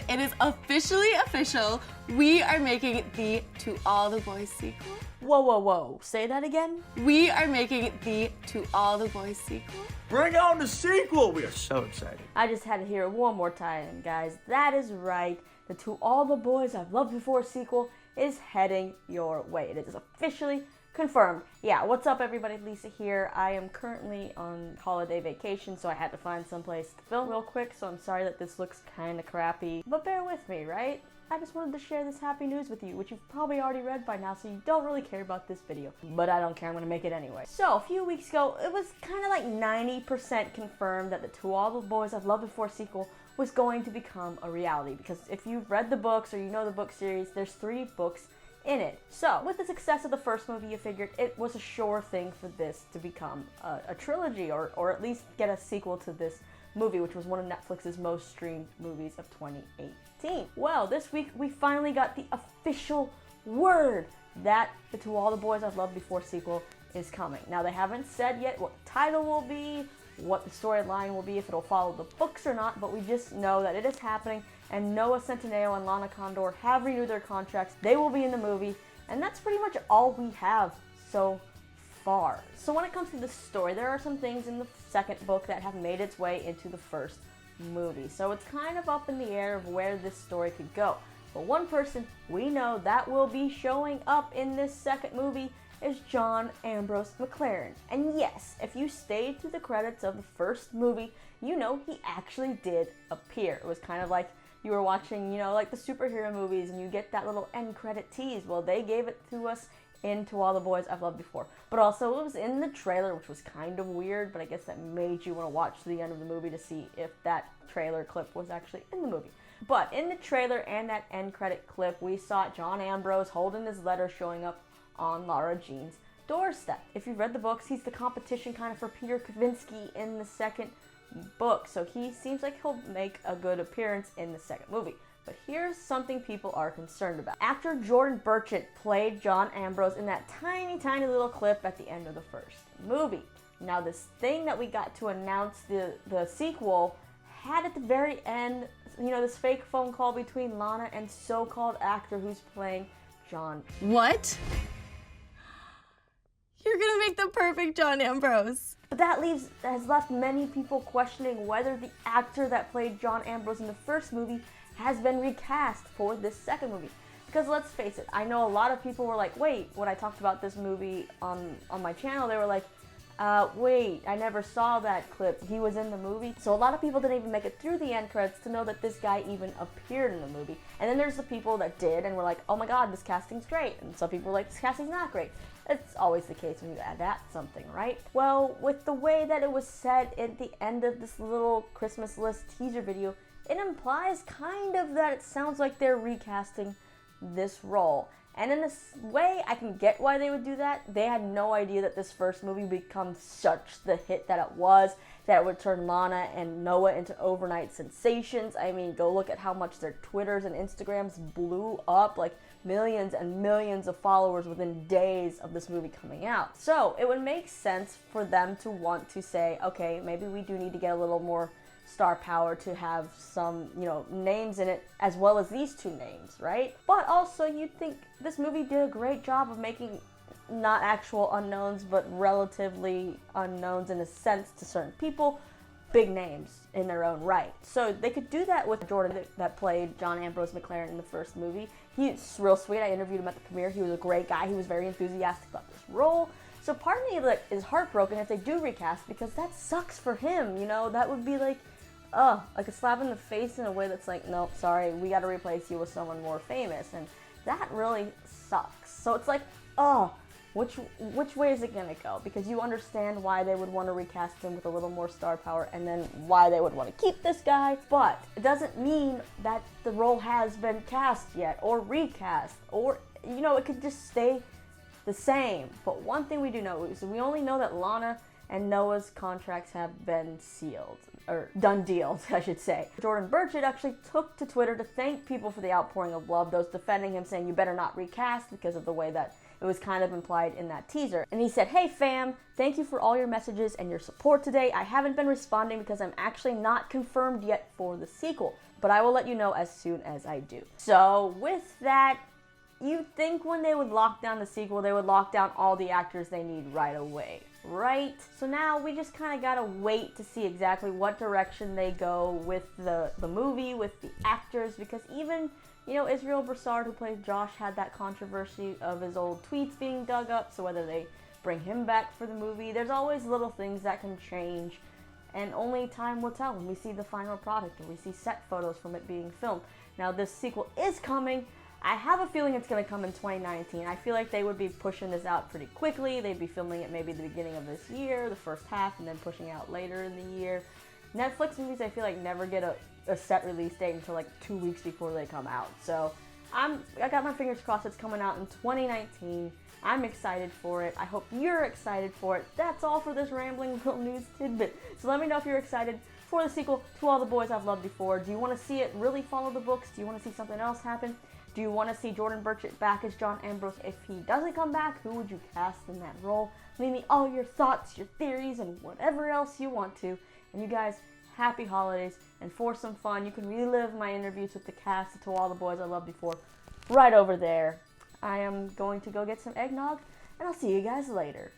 It is officially official. We are making the To All the Boys sequel. Whoa, whoa, whoa. Say that again? We are making the To All the Boys sequel. Bring on the sequel! We are so excited. I just had to hear it one more time, guys. That is right. The To All the Boys I've Loved Before sequel is heading your way. It is officially confirmed. Yeah, what's up everybody? Lisa here. I am currently on holiday vacation, so I had to find someplace to film real quick, so I'm sorry that this looks kind of crappy. But bear with me, right? I just wanted to share this happy news with you, which you've probably already read by now, so you don't really care about this video. But I don't care, I'm gonna make it anyway. So, a few weeks ago, it was kind of like 90% confirmed that the To All the Boys I've Loved Before sequel was going to become a reality. Because if you've read the books or you know the book series, there's 3 books in it. So, with the success of the first movie, you figured it was a sure thing for this to become a trilogy, or at least get a sequel to this movie, which was one of Netflix's most streamed movies of 2018. Well, this week we finally got the official word that the To All the Boys I've Loved Before sequel is coming. Now, they haven't said yet what the title will be, what the storyline will be, if it'll follow the books or not, but we just know that it is happening, and Noah Centineo and Lana Condor have renewed their contracts. They will be in the movie, and that's pretty much all we have so far. So when it comes to the story, there are some things in the second book that have made its way into the first movie. So it's kind of up in the air of where this story could go. But one person we know that will be showing up in this second movie is John Ambrose McLaren. And yes, if you stayed through the credits of the first movie, you know he actually did appear. It was kind of like you were watching, you know, like the superhero movies and you get that little end credit tease. Well, they gave it to us in To All the Boys I've Loved Before. But also it was in the trailer, which was kind of weird, but I guess that made you want to watch to the end of the movie to see if that trailer clip was actually in the movie. But in the trailer and that end credit clip, we saw John Ambrose holding his letter showing up on Lara Jean's doorstep. If you've read the books, he's the competition kind of for Peter Kavinsky in the second book, so he seems like he'll make a good appearance in the second movie. But here's something people are concerned about. Actor Jordan Burchett played John Ambrose in that tiny, tiny little clip at the end of the first movie. Now, this thing that we got to announce the sequel had at the very end, you know, this fake phone call between Lana and so-called actor who's playing John. What? You're gonna make the perfect John Ambrose. But that has left many people questioning whether the actor that played John Ambrose in the first movie has been recast for this second movie. Because let's face it, I know a lot of people were like, wait, when I talked about this movie on my channel, they were like, wait, I never saw that clip. He was in the movie. So a lot of people didn't even make it through the end credits to know that this guy even appeared in the movie. And then there's the people that did and were like, oh my god, this casting's great. And some people were like, this casting's not great. It's always the case when you adapt something, right? Well, with the way that it was said at the end of this little Christmas list teaser video, it implies kind of that it sounds like they're recasting this role. And in this way, I can get why they would do that. They had no idea that this first movie would become such the hit that it was, that it would turn Lana and Noah into overnight sensations. I mean, go look at how much their Twitters and Instagrams blew up, like millions and millions of followers within days of this movie coming out. So it would make sense for them to want to say, okay, maybe we do need to get a little more star power to have some, you know, names in it as well as these 2 names, right? But also you'd think this movie did a great job of making not actual unknowns, but relatively unknowns in a sense to certain people, big names in their own right. So they could do that with Jordan that played John Ambrose McLaren in the first movie. He's real sweet. I interviewed him at the premiere. He was a great guy. He was very enthusiastic about this role. So part of me is heartbroken if they do recast, because that sucks for him, you know? That would be like a slap in the face in a way that's like, nope, sorry, we got to replace you with someone more famous, and that really sucks. So it's like, which way is it gonna go? Because you understand why they would want to recast him with a little more star power, and then why they would want to keep this guy, but it doesn't mean that the role has been cast yet, or recast, or, you know, it could just stay the same. But one thing we do know is we only know that Lana and Noah's contracts have been sealed, or done deals, I should say. Jordan Burchett actually took to Twitter to thank people for the outpouring of love, those defending him, saying you better not recast because of the way that it was kind of implied in that teaser. And he said, hey fam, thank you for all your messages and your support today. I haven't been responding because I'm actually not confirmed yet for the sequel. but I will let you know as soon as I do. So with that, you'd think when they would lock down the sequel, they would lock down all the actors they need right away, right? So now we just kind of gotta wait to see exactly what direction they go with the movie, with the actors, because even, you know, Israel Broussard, who plays Josh, had that controversy of his old tweets being dug up, so whether they bring him back for the movie, there's always little things that can change, and only time will tell when we see the final product and we see set photos from it being filmed. Now, this sequel is coming. I have a feeling it's going to come in 2019. I feel like they would be pushing this out pretty quickly. They'd be filming it maybe the beginning of this year, the first half, and then pushing out later in the year. Netflix movies, I feel like, never get a set release date until like 2 weeks before they come out. So I got my fingers crossed it's coming out in 2019. I'm excited for it. I hope you're excited for it. That's all for this rambling little news tidbit. So let me know if you're excited for the sequel to All the Boys I've Loved Before. Do you want to see it really follow the books? Do you want to see something else happen? Do you want to see Jordan Burchett back as John Ambrose? If he doesn't come back, who would you cast in that role? Leave me all your thoughts, your theories, and whatever else you want to. And you guys, happy holidays. And for some fun, you can relive my interviews with the cast of To All the Boys I Loved Before right over there. I am going to go get some eggnog, and I'll see you guys later.